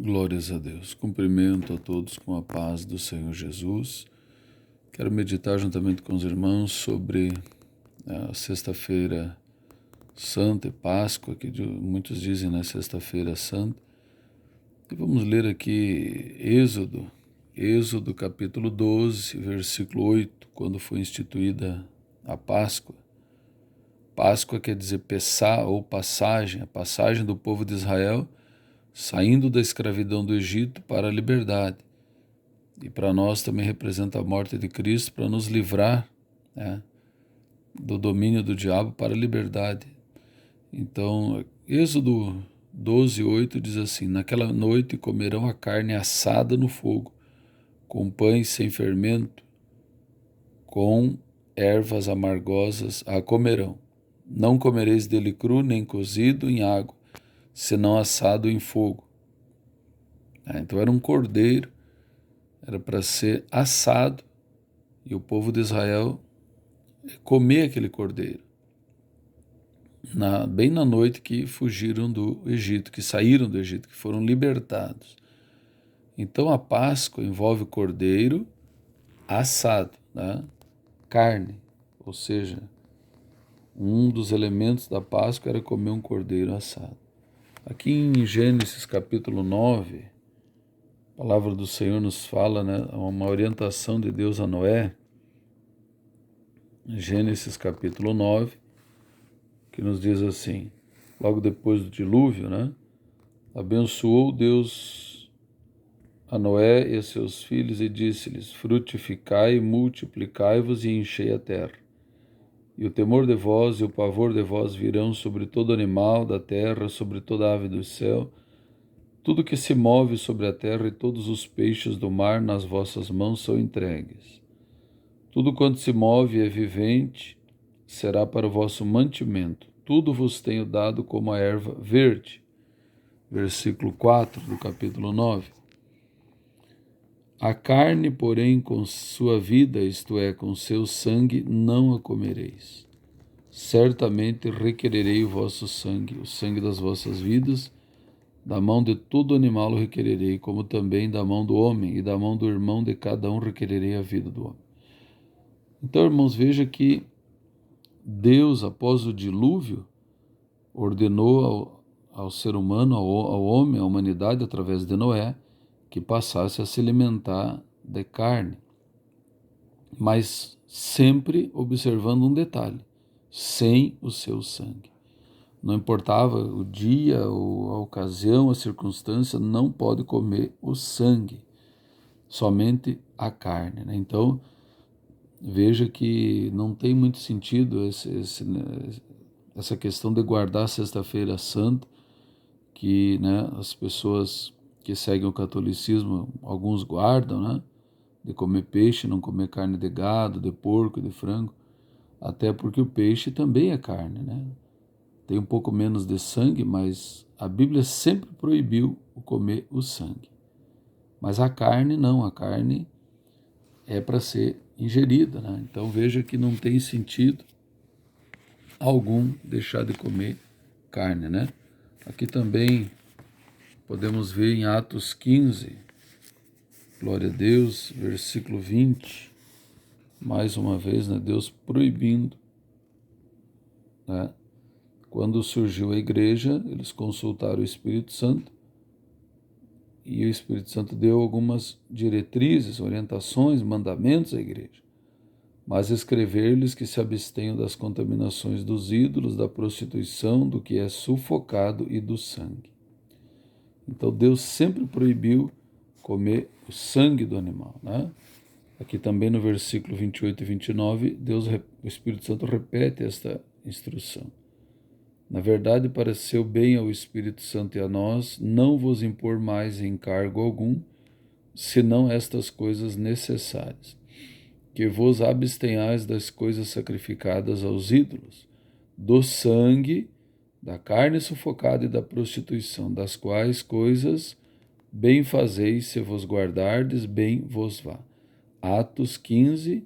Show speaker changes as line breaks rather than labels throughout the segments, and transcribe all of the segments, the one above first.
Glórias a Deus. Cumprimento a todos com a paz do Senhor Jesus. Quero meditar juntamente com os irmãos sobre a Sexta-feira Santa e Páscoa, que muitos dizem, né, Sexta-feira Santa. E vamos ler aqui Êxodo capítulo 12, versículo 8, quando foi instituída a Páscoa. Páscoa quer dizer passagem, a passagem do povo de Israel saindo da escravidão do Egito para a liberdade. E para nós também representa a morte de Cristo para nos livrar, né, do domínio do diabo para a liberdade. Então, Êxodo 12, 8 diz assim: naquela noite comerão a carne assada no fogo, com pães sem fermento, com ervas amargosas a comerão. Não comereis dele cru, nem cozido em água, senão assado em fogo. Então era um cordeiro, era para ser assado, e o povo de Israel comer aquele cordeiro, bem na noite que fugiram do Egito, que saíram do Egito, que foram libertados. Então a Páscoa envolve cordeiro assado, né? Carne, ou seja, um dos elementos da Páscoa era comer um cordeiro assado. Aqui em Gênesis capítulo 9, a palavra do Senhor nos fala, né, uma orientação de Deus a Noé, Gênesis capítulo 9, que nos diz assim, logo depois do dilúvio, né, abençoou Deus a Noé e a seus filhos e disse-lhes: frutificai, multiplicai-vos e enchei a terra. E o temor de vós e o pavor de vós virão sobre todo animal da terra, sobre toda ave do céu, tudo que se move sobre a terra e todos os peixes do mar nas vossas mãos são entregues. Tudo quanto se move e é vivente será para o vosso mantimento. Tudo vos tenho dado como a erva verde. Versículo 4 do capítulo 9. A carne, porém, com sua vida, isto é, com seu sangue, não a comereis. Certamente requererei o vosso sangue, o sangue das vossas vidas, da mão de todo animal o requererei, como também da mão do homem, e da mão do irmão de cada um requererei a vida do homem. Então, irmãos, veja que Deus, após o dilúvio, ordenou ao ser humano, ao homem, à humanidade, através de Noé, que passasse a se alimentar de carne, mas sempre observando um detalhe: sem o seu sangue. Não importava o dia, a ocasião, a circunstância, não pode comer o sangue, somente a carne, né? Então, veja que não tem muito sentido essa questão de guardar a Sexta-feira Santa, que, né, as pessoas que seguem o catolicismo, alguns guardam, né, de comer peixe, não comer carne de gado, de porco, de frango, até porque o peixe também é carne, né? Tem um pouco menos de sangue, mas a Bíblia sempre proibiu o comer o sangue. Mas a carne não, a carne é para ser ingerida, né? Então veja que não tem sentido algum deixar de comer carne, né? Aqui também podemos ver em Atos 15, glória a Deus, versículo 20, mais uma vez, né, Deus proibindo, né? Quando surgiu a igreja, eles consultaram o Espírito Santo e o Espírito Santo deu algumas diretrizes, orientações, mandamentos à igreja. Mas escrever-lhes que se abstenham das contaminações dos ídolos, da prostituição, do que é sufocado e do sangue. Então Deus sempre proibiu comer o sangue do animal, né? Aqui também no versículo 28 e 29, o Espírito Santo repete esta instrução. Na verdade, pareceu bem ao Espírito Santo e a nós não vos impor mais encargo algum, senão estas coisas necessárias: que vos abstenhais das coisas sacrificadas aos ídolos, do sangue, da carne sufocada e da prostituição, das quais coisas bem fazeis se vos guardardes, bem vos vá. Atos 15,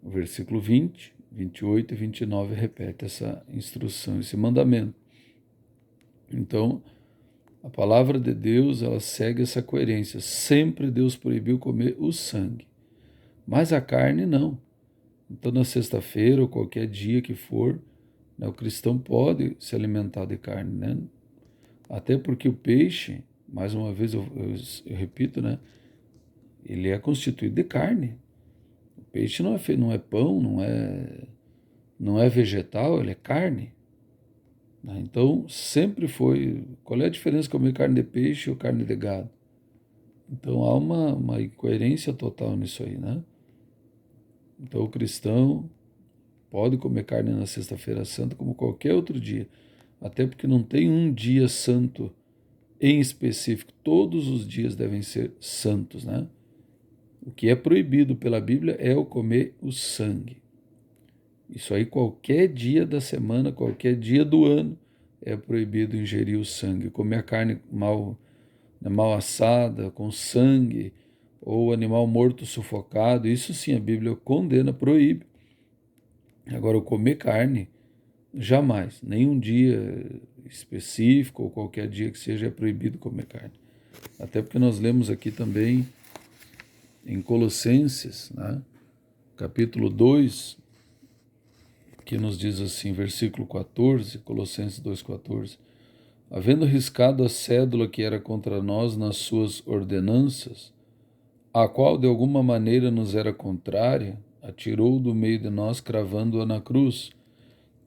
versículo 20, 28 e 29 repete essa instrução, esse mandamento. Então, A palavra de Deus, ela segue essa coerência. Sempre Deus proibiu comer o sangue, mas a carne não. Então, na sexta-feira ou qualquer dia que for, né, o cristão pode se alimentar de carne, né? Até porque o peixe, mais uma vez eu repito, né? Ele é constituído de carne. O peixe não é pão, não é vegetal, ele é carne, né? Então, sempre foi. Qual é a diferença comer carne de peixe ou carne de gado? Então, há uma incoerência total nisso aí, né? Então, o cristão pode comer carne na Sexta-feira Santa como qualquer outro dia, até porque não tem um dia santo em específico. Todos os dias devem ser santos, né? O que é proibido pela Bíblia é o comer o sangue. Isso aí, qualquer dia da semana, qualquer dia do ano, é proibido ingerir o sangue. Comer a carne mal assada, com sangue, ou animal morto sufocado, isso sim a Bíblia condena, proíbe. Agora, o comer carne, jamais, nenhum dia específico ou qualquer dia que seja é proibido comer carne. Até porque nós lemos aqui também em Colossenses, né, capítulo 2, que nos diz assim, versículo 14, Colossenses 2,14: havendo riscado a cédula que era contra nós nas suas ordenanças, a qual de alguma maneira nos era contrária, atirou do meio de nós, cravando-a na cruz,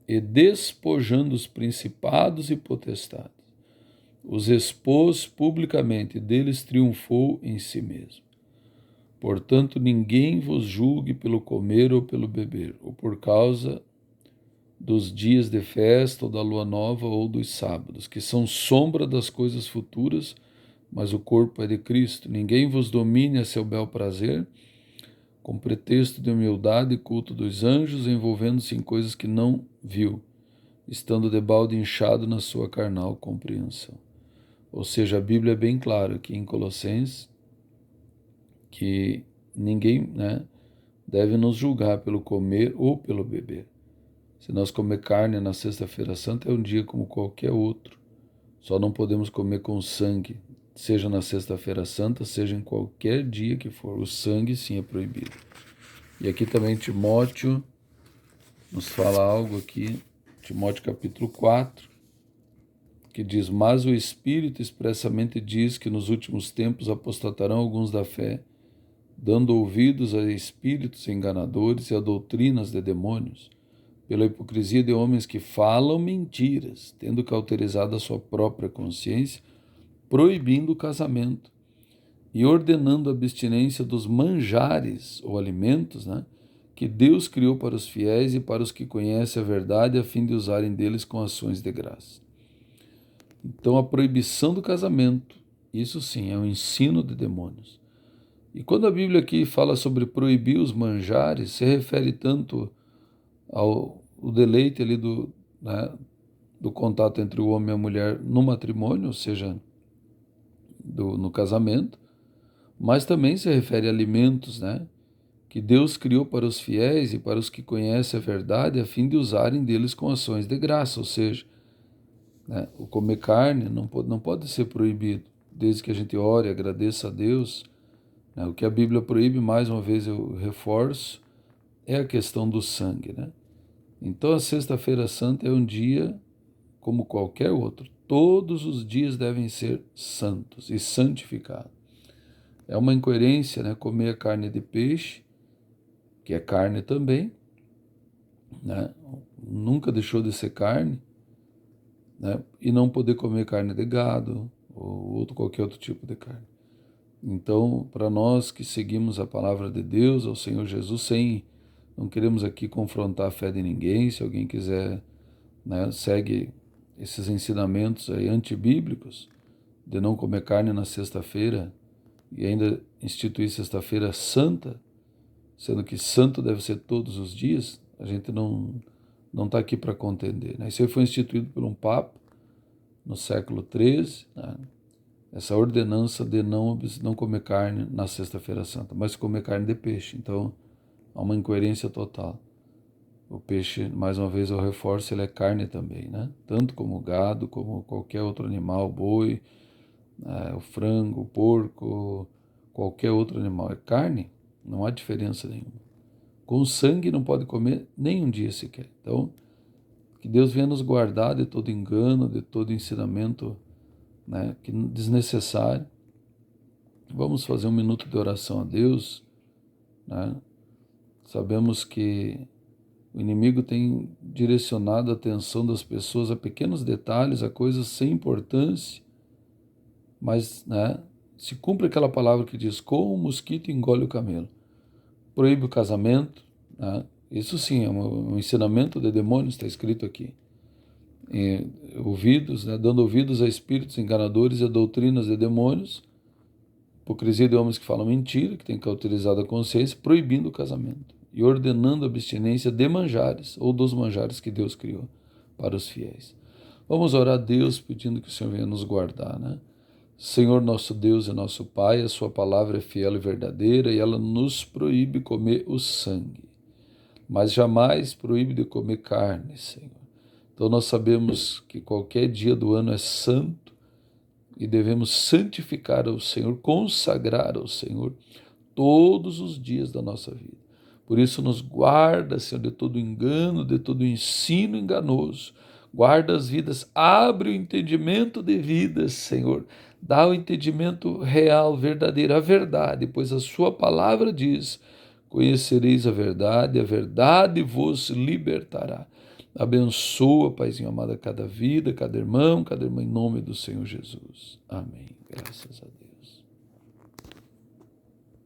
e despojando os principados e potestades, os expôs publicamente, e deles triunfou em si mesmo. Portanto, ninguém vos julgue pelo comer ou pelo beber, ou por causa dos dias de festa, ou da lua nova, ou dos sábados, que são sombra das coisas futuras, mas o corpo é de Cristo. Ninguém vos domine a seu bel prazer, com pretexto de humildade e culto dos anjos, envolvendo-se em coisas que não viu, estando debalde inchado na sua carnal compreensão. Ou seja, a Bíblia é bem clara aqui em Colossenses que ninguém, né, deve nos julgar pelo comer ou pelo beber. Se nós comer carne na Sexta-feira Santa, é um dia como qualquer outro. Só não podemos comer com sangue, seja na Sexta-feira Santa, seja em qualquer dia que for. O sangue, sim, é proibido. E aqui também Timóteo nos fala algo aqui, Timóteo capítulo 4, que diz: mas o Espírito expressamente diz que nos últimos tempos apostatarão alguns da fé, dando ouvidos a espíritos enganadores e a doutrinas de demônios, pela hipocrisia de homens que falam mentiras, tendo cauterizado a sua própria consciência, proibindo o casamento e ordenando a abstinência dos manjares ou alimentos, né, que Deus criou para os fiéis e para os que conhecem a verdade, a fim de usarem deles com ações de graça. Então, a proibição do casamento, isso sim, é um ensino de demônios. E quando a Bíblia aqui fala sobre proibir os manjares, se refere tanto ao deleite ali né, do contato entre o homem e a mulher no matrimônio, ou seja, no casamento, mas também se refere a alimentos, né, que Deus criou para os fiéis e para os que conhecem a verdade, a fim de usarem deles com ações de graça, ou seja, né, o comer carne não pode ser proibido, desde que a gente ore, agradeça a Deus, né. O que a Bíblia proíbe, mais uma vez eu reforço, é a questão do sangue, né? Então a Sexta-feira Santa é um dia como qualquer outro. Todos os dias devem ser santos e santificados. É uma incoerência, né, comer a carne de peixe, que é carne também, né? Nunca deixou de ser carne, né? E não poder comer carne de gado ou qualquer outro tipo de carne. Então, para nós que seguimos a palavra de Deus, ao Senhor Jesus, não queremos aqui confrontar a fé de ninguém. Se alguém quiser, né, segue esses ensinamentos aí antibíblicos de não comer carne na sexta-feira e ainda instituir sexta-feira santa, sendo que santo deve ser todos os dias, a gente não está aqui para contender, né? Isso aí foi instituído por um papa no século XIII, né? Essa ordenança de não comer carne na sexta-feira santa, mas comer carne de peixe. Então, há uma incoerência total. O peixe, mais uma vez eu reforço, ele é carne também, né? Tanto como o gado, como qualquer outro animal, boi, o frango, o porco, qualquer outro animal. É carne, não há diferença nenhuma. Com sangue não pode comer nem um dia sequer. Então, que Deus venha nos guardar de todo engano, de todo ensinamento, né, que desnecessário. Vamos fazer um minuto de oração a Deus, né? Sabemos que o inimigo tem direcionado a atenção das pessoas a pequenos detalhes, a coisas sem importância, mas, né, se cumpre aquela palavra que diz: como o mosquito engole o camelo. Proíbe o casamento, né? Isso sim é um ensinamento de demônios, está escrito aqui. Ouvidos, né, dando ouvidos a espíritos enganadores e a doutrinas de demônios, hipocrisia de homens que falam mentira, que têm cauterizado a consciência, proibindo o casamento e ordenando a abstinência de manjares ou dos manjares que Deus criou para os fiéis. Vamos orar a Deus pedindo que o Senhor venha nos guardar, né? Senhor nosso Deus e nosso Pai, a sua palavra é fiel e verdadeira e ela nos proíbe comer o sangue, mas jamais proíbe de comer carne, Senhor. Então nós sabemos que qualquer dia do ano é santo e devemos santificar ao Senhor, consagrar ao Senhor todos os dias da nossa vida. Por isso nos guarda, Senhor, de todo engano, de todo ensino enganoso. Guarda as vidas, abre o entendimento de vidas, Senhor. Dá o entendimento real, verdadeiro, a verdade, pois a sua palavra diz: conhecereis a verdade vos libertará. Abençoa, Paizinho amado, cada vida, cada irmão, em nome do Senhor Jesus. Amém. Graças a Deus.